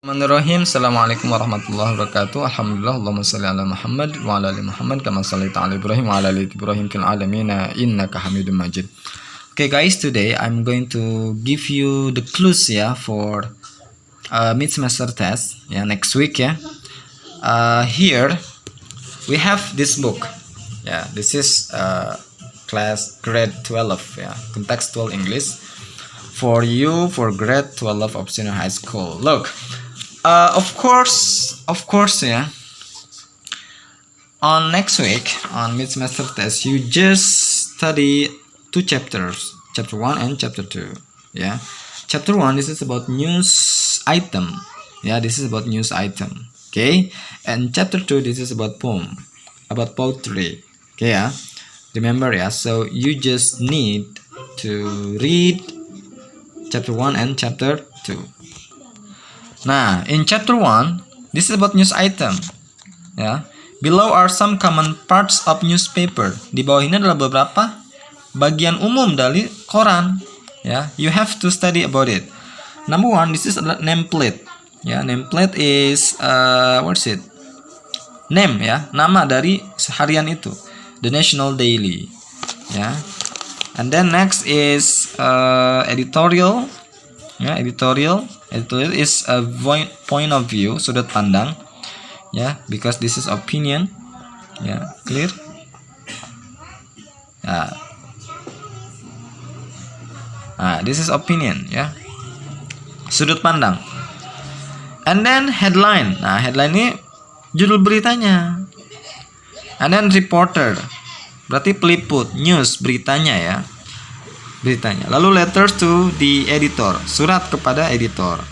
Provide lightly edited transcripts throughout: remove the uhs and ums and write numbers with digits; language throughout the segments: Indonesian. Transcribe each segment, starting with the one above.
Bismillahirrahmanirrahim. Assalamualaikum warahmatullahi wabarakatuh. Alhamdulillah, Allahumma salli ala Muhammad wa ala ali Muhammad kama sallaita ala Ibrahim wa ala ali Ibrahim fil alamin innaka Hamidum Majid. Okay guys, today I'm going to give you the clues for mid semester test next week here we have this book. This is class grade 12 contextual English for you for grade 12 of senior high school. Look, of course, on next week on mid semester test you just study two chapters, chapter 1 and chapter 2. Chapter 1, this is about news item. This is about news item. Okay, and chapter 2, this is about poem, about poetry. Okay, remember, so you just need to read chapter 1 and chapter 2. Nah, in chapter 1, this is about news item. Below are some common parts of newspaper. Di bawah ini adalah beberapa bagian umum dari koran. You have to study about it. Number 1, this is nameplate. Nameplate is what's it? Name, nama dari harian itu. The National Daily. And then next is editorial. Editorial is a point of view, sudut pandang. Because this is opinion. Clear? This is opinion. Sudut pandang. And then headline. Headline ini judul beritanya. And then reporter, berarti peliput, news, beritanya beritanya. Lalu letters to the editor, surat kepada editor.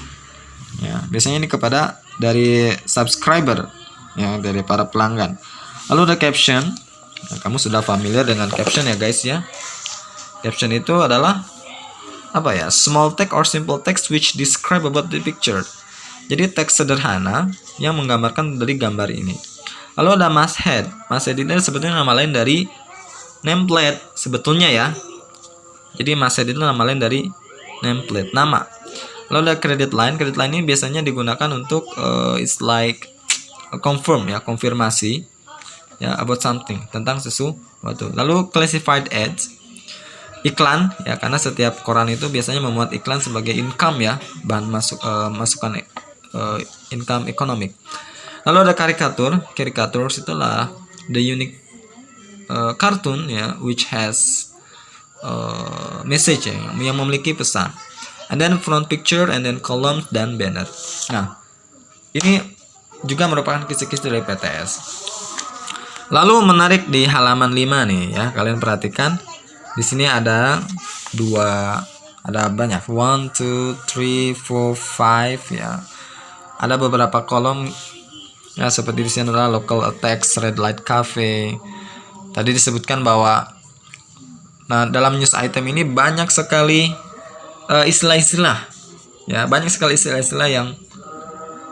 Biasanya ini kepada dari subscriber, dari para pelanggan. Lalu ada caption. Kamu sudah familiar dengan caption guys. Caption itu adalah small text or simple text which describe about the picture. Jadi teks sederhana yang menggambarkan dari gambar ini. Lalu ada masthead. Masthead ini sebetulnya nama lain dari nameplate sebetulnya Jadi masthead itu nama lain dari nameplate, nama. Lalu ada credit line. Credit line ini biasanya digunakan untuk it's like confirm, konfirmasi about something, tentang sesuatu. Lalu classified ads, iklan, karena setiap koran itu biasanya memuat iklan sebagai income, bahan masukan income ekonomik. Lalu ada karikatur. Caricatures itulah the unique cartoon which has message yang memiliki pesan. And then front picture, and then columns dan banner. Nah, ini juga merupakan kisi-kisi dari PTS. Lalu menarik di halaman 5 nih kalian perhatikan. Di sini ada banyak 1, 2, 3, 4, 5 Ada beberapa kolom seperti di sini adalah local attacks, red light cafe. Tadi disebutkan bahwa dalam news item ini banyak sekali istilah-istilah. Banyak sekali istilah-istilah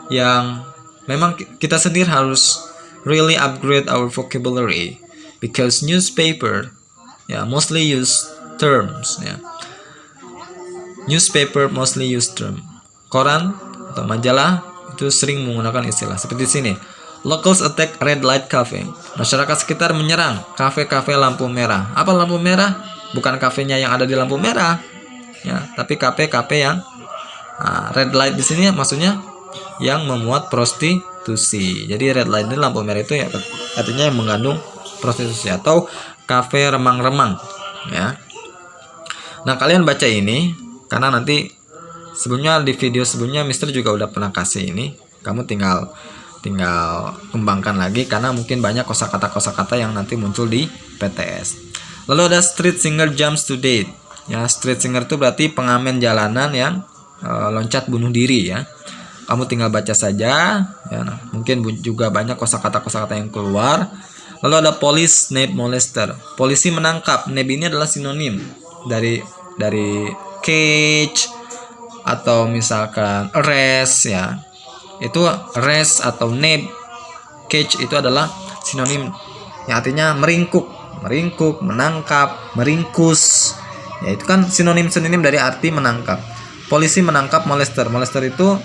yang memang kita sendiri harus really upgrade our vocabulary because newspaper mostly use terms. Newspaper mostly use term. Koran atau majalah itu sering menggunakan istilah seperti di sini. Locals attack red light cafe. Masyarakat sekitar menyerang kafe-kafe lampu merah. Apa lampu merah? Bukan kafenya yang ada di lampu merah, tapi kafe-kafe yang red light di sini maksudnya yang memuat prostitusi. Jadi red light ini lampu merah itu artinya yang mengandung prostitusi atau kafe remang-remang. Nah, kalian baca ini karena nanti sebelumnya di video sebelumnya Mister juga udah pernah kasih ini. Kamu tinggal kembangkan lagi karena mungkin banyak kosakata yang nanti muncul di PTS. Lalu ada street singer jumps to date. Street singer itu berarti pengamen jalanan yang loncat bunuh diri. Kamu tinggal baca saja. Mungkin juga banyak kosakata yang keluar. Lalu ada police nape molester. Polisi menangkap. Nape ini adalah sinonim dari cage atau misalkan arrest Itu arrest atau nape. Cage itu adalah sinonim yang artinya meringkuk, menangkap, meringkus. Itu kan sinonim dari arti menangkap. Polisi menangkap molester. Molester itu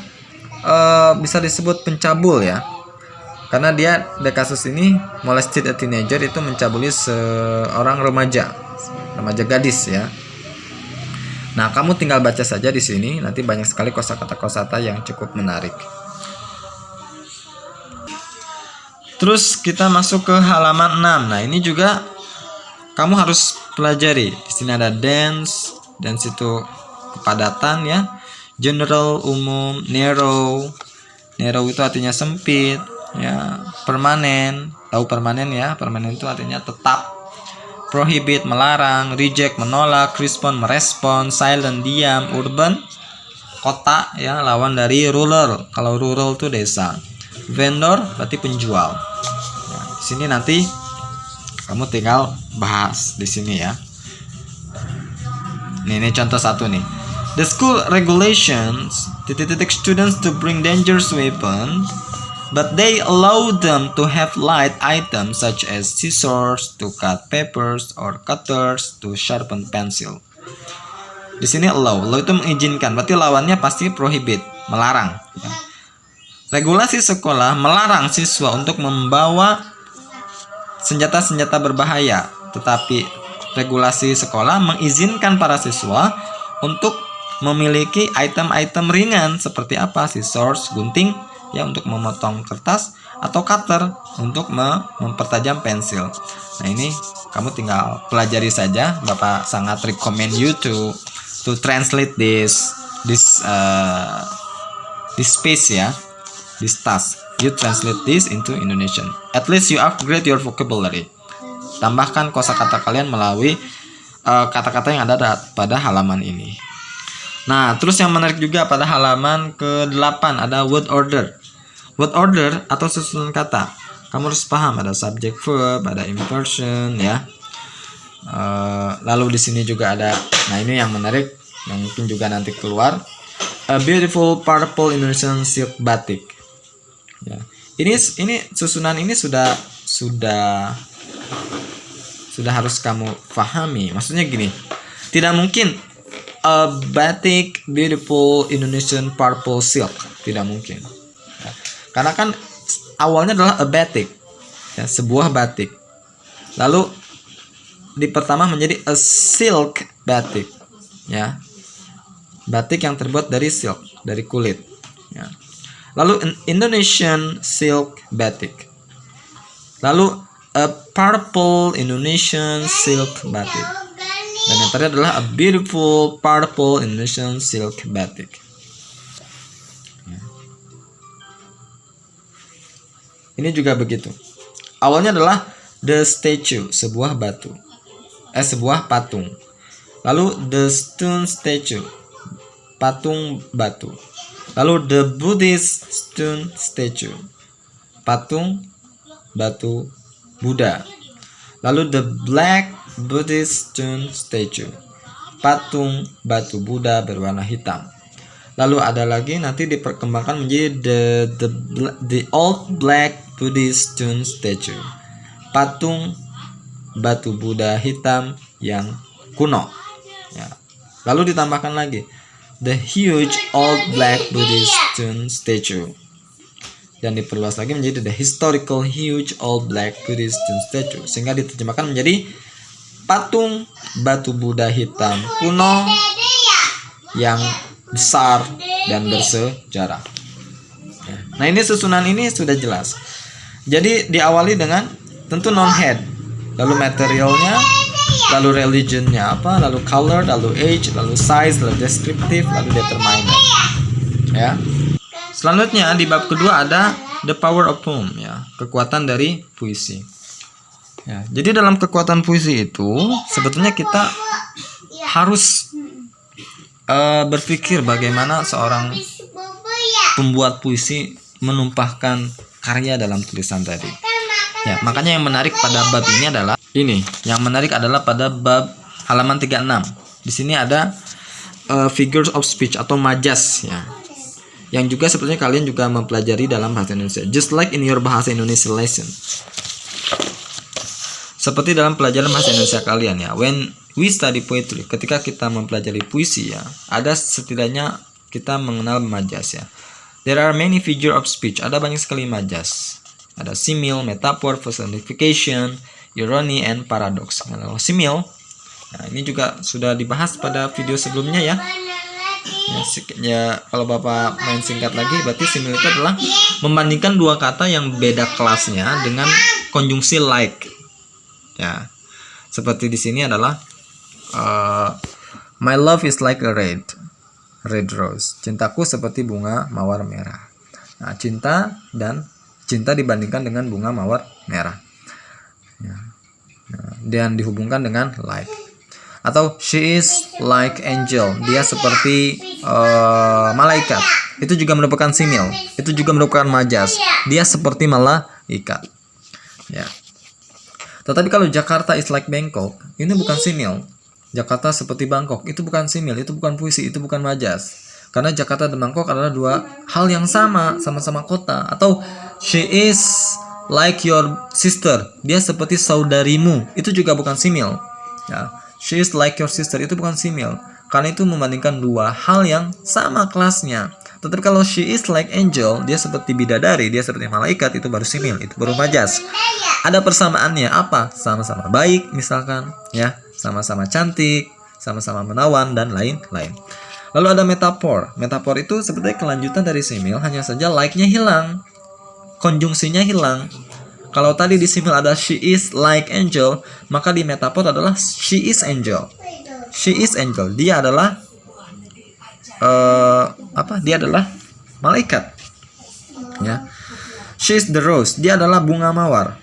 bisa disebut pencabul ya. Karena dia di kasus ini molested a teenager, itu mencabuli seorang remaja gadis ya. Nah, kamu tinggal baca saja di sini, nanti banyak sekali kosakata yang cukup menarik. Terus kita masuk ke halaman 6. Nah, ini juga kamu harus pelajari. Di sini ada dance itu kepadatan ya. General, umum. Narrow itu artinya sempit ya. Permanen, tahu permanen ya? Permanen itu artinya tetap. Prohibit, melarang. Reject, menolak. Respond, merespon. Silent, diam. Urban, kota ya, lawan dari rural. Kalau rural itu desa. Vendor berarti penjual. Nah, di sini nanti kamu tinggal bahas di sini ya. Ini contoh satu nih. The school regulations students to bring dangerous weapons, but they allow them to have light items such as scissors to cut papers or cutters to sharpen pencil. Di sini allow itu mengizinkan, berarti lawannya pasti prohibit, melarang. Regulasi sekolah melarang siswa untuk membawa senjata-senjata berbahaya, tetapi regulasi sekolah mengizinkan para siswa untuk memiliki item-item ringan seperti apa? Scissors, gunting ya untuk memotong kertas, atau cutter untuk mempertajam pensil. Nah, ini kamu tinggal pelajari saja. Bapak sangat recommend you to translate this space ya, this task. You translate this into Indonesian. At least you upgrade your vocabulary. Tambahkan kosakata kalian melalui kata-kata yang ada pada halaman ini. Nah, terus yang menarik juga pada halaman ke-8 ada word order. Word order atau susunan kata. Kamu harus paham ada subject verb, ada imperson ya. Lalu di sini juga ada, nah ini yang menarik, yang mungkin juga nanti keluar. A beautiful purple Indonesian silk batik. Ya. Ini susunan ini sudah harus kamu pahami. Maksudnya gini, tidak mungkin a batik beautiful Indonesian purple silk, tidak mungkin. Ya. Karena kan awalnya adalah a batik, ya, sebuah batik. Lalu di pertama menjadi a silk batik, ya, batik yang terbuat dari silk, dari kulit. Ya. Lalu Indonesian silk batik. Lalu a purple Indonesian silk batik. Dan yang terakhir adalah a beautiful purple Indonesian silk batik. Ya. Ini juga begitu. Awalnya adalah the statue, sebuah batu. Sebuah patung. Lalu the stone statue, patung batu. Lalu the Buddhist stone statue, patung batu Buddha. Lalu the black Buddhist stone statue, patung batu Buddha berwarna hitam. Lalu ada lagi nanti diperkembangkan menjadi the old black Buddhist stone statue, patung batu Buddha hitam yang kuno. Ya. Lalu ditambahkan lagi the huge old black Buddhist stone statue, dan diperluas lagi menjadi the historical huge old black Buddhist stone statue, sehingga diterjemahkan menjadi patung batu Buddha hitam kuno yang besar dan bersejarah. Nah, ini susunan ini sudah jelas. Jadi diawali dengan tentu noun head, lalu materialnya, lalu religionnya apa, lalu color, lalu age, lalu size, lalu descriptive, lalu determiner. Ya. Selanjutnya di bab kedua ada the power of poem, ya, kekuatan dari puisi. Ya, jadi dalam kekuatan puisi itu sebetulnya kita harus berpikir bagaimana seorang pembuat puisi menumpahkan karya dalam tulisan tadi. Ya, makanya yang menarik pada bab ini adalah ini. Yang menarik adalah pada bab halaman 36. Di sini ada figures of speech atau majas ya. Yang juga sebetulnya kalian juga mempelajari dalam bahasa Indonesia. Just like in your bahasa Indonesia lesson. Seperti dalam pelajaran bahasa Indonesia kalian ya. When we study poetry, ketika kita mempelajari puisi ya, ada setidaknya kita mengenal majas ya. There are many figure of speech. Ada banyak sekali majas. Ada simile, metaphor, personification, irony, and paradox. Kalau simile, nah ini juga sudah dibahas pada video sebelumnya ya. Kalau Bapak main singkat lagi, berarti simile itu adalah membandingkan dua kata yang beda kelasnya dengan konjungsi like. Ya, seperti di sini adalah my love is like a red rose. Cintaku seperti bunga mawar merah. Nah, cinta dibandingkan dengan bunga mawar merah. Ya. Nah, dan dihubungkan dengan like. Atau she is like angel. Dia seperti malaikat. Itu juga merupakan simil. Itu juga merupakan majas. Dia seperti malaikat. Ya. Tetapi kalau Jakarta is like Bangkok, ini bukan simil. Jakarta seperti Bangkok, itu bukan simil, itu bukan puisi, itu bukan majas. Karena Jakarta dan Bangkok adalah dua hal yang sama-sama kota. Atau she is like your sister. Dia seperti saudarimu. Itu juga bukan simil. Ya. She is like your sister. Itu bukan simil. Karena itu membandingkan dua hal yang sama kelasnya. Tetapi kalau she is like angel, dia seperti bidadari, dia seperti malaikat, itu baru simil, itu baru majas. Ada persamaannya apa? Sama-sama baik misalkan, ya, sama-sama cantik, sama-sama menawan dan lain-lain. Lalu ada metafor. Metafor itu sebenarnya kelanjutan dari simil, hanya saja like-nya hilang, konjungsinya hilang. Kalau tadi di simil ada she is like angel, maka di metafor adalah she is angel. She is angel. Dia adalah Dia adalah malaikat. Ya. She is the rose. Dia adalah bunga mawar.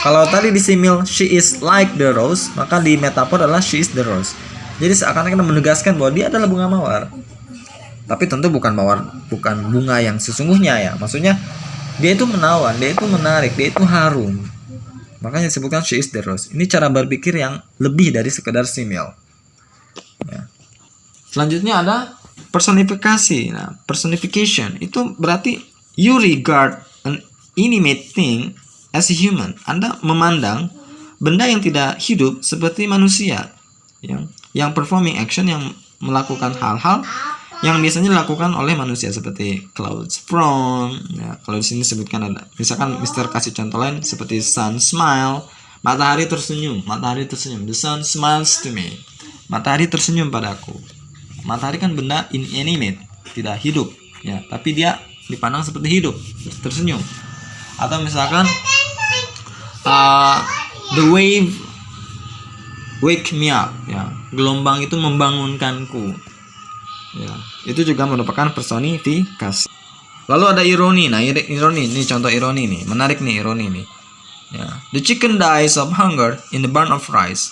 Kalau tadi di simil she is like the rose, maka di metafor adalah she is the rose. Jadi seakan-akan menegaskan bahwa dia adalah bunga mawar. Tapi tentu bukan bunga yang sesungguhnya ya. Maksudnya dia itu menawan, dia itu menarik, dia itu harum. Makanya disebutkan she is the rose. Ini cara berpikir yang lebih dari sekedar simil. Ya. Selanjutnya ada personifikasi. Nah, personification itu berarti you regard an inanimate thing as a human. Anda memandang benda yang tidak hidup seperti manusia, yang performing action, yang melakukan hal-hal yang biasanya dilakukan oleh manusia seperti clouds frown. Ya, kalau di sini sebutkan ada, misalkan Mister kasih contoh lain seperti sun smile, matahari tersenyum. The sun smiles to me. Matahari tersenyum padaku. Matahari kan benda inanimate, tidak hidup, ya, tapi dia dipandang seperti hidup, tersenyum. Atau misalkan the wave wake me up, ya, gelombang itu membangunkanku, ya, itu juga merupakan personifikasi. Lalu ada ironi. Nah, ironi ini contoh ironi nih, menarik nih ironi nih, ya. The chicken dies of hunger in the barn of rice.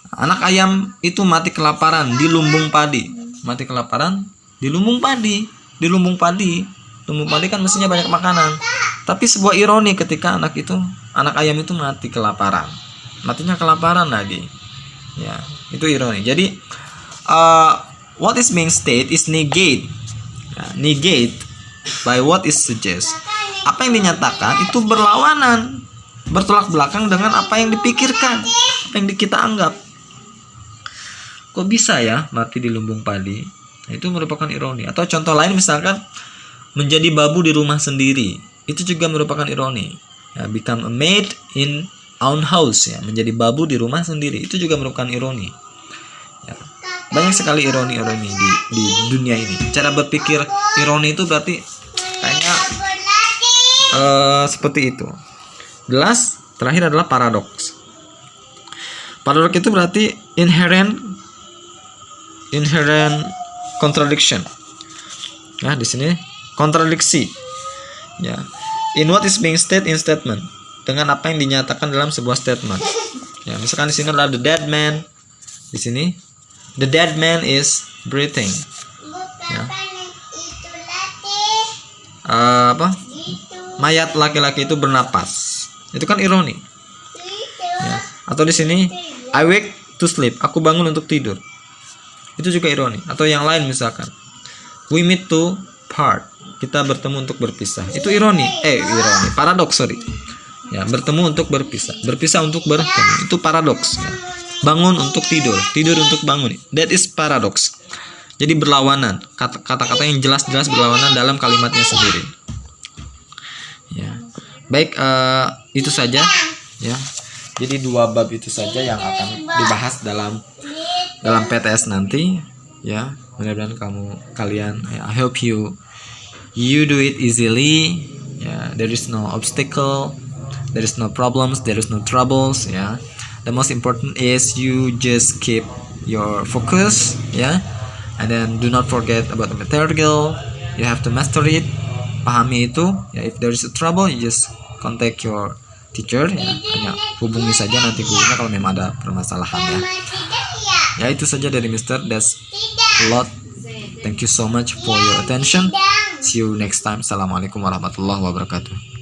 Anak ayam itu mati kelaparan di lumbung padi. Mati kelaparan di lumbung padi. Lumbung padi kan mestinya banyak makanan. Tapi sebuah ironi ketika anak ayam itu mati kelaparan. Matinya kelaparan lagi. Ya, itu ironi. Jadi what is being stated is negate. Ya, negate by what is suggest. Apa yang dinyatakan itu berlawanan, bertolak belakang dengan apa yang dipikirkan, apa yang kita anggap. Kok bisa ya mati di lumbung padi? Nah, itu merupakan ironi. Atau contoh lain misalkan menjadi babu di rumah sendiri. Itu juga merupakan ironi. Ya, become a maid in own house, ya, menjadi babu di rumah sendiri. Itu juga merupakan ironi. Ya, banyak sekali ironi di dunia ini. Cara berpikir ironi itu berarti kayaknya seperti itu. Jelas, terakhir adalah paradoks. Paradoks itu berarti inherent contradiction. Nah, di sini kontradiksi. Ya. In what is being stated in statement. Dengan apa yang dinyatakan dalam sebuah statement. Ya, misalkan di sini adalah the dead man. Di sini the dead man is breathing. Ya. Mayat laki-laki itu bernapas. Itu kan ironi. Ya. Atau di sini I wake to sleep. Aku bangun untuk tidur. Itu juga ironi. Atau yang lain misalkan we meet to part. Kita bertemu untuk berpisah. Itu ironi. Paradoks, sorry. Ya, bertemu untuk berpisah. Berpisah untuk bertemu. Itu paradoks. Ya. Bangun untuk tidur. Tidur untuk bangun. That is paradox. Jadi berlawanan, kata-kata yang jelas-jelas berlawanan dalam kalimatnya sendiri. Ya, baik, itu saja ya. Jadi 2 bab itu saja yang akan dibahas dalam PTS nanti ya. Mudah-mudahan kalian I hope you do it easily ya. There is no obstacle, there is no problems, there is no troubles ya. The most important is you just keep your focus ya. And then do not forget about the material. You have to master it. Pahami itu ya. If there is a trouble, you just contact your teacher ya. Hanya hubungi saja nanti gurunya kalau memang ada permasalahan ya. Ya, itu saja dari Mister. That's a lot. Thank you so much for your attention. See you next time. Assalamualaikum warahmatullahi wabarakatuh.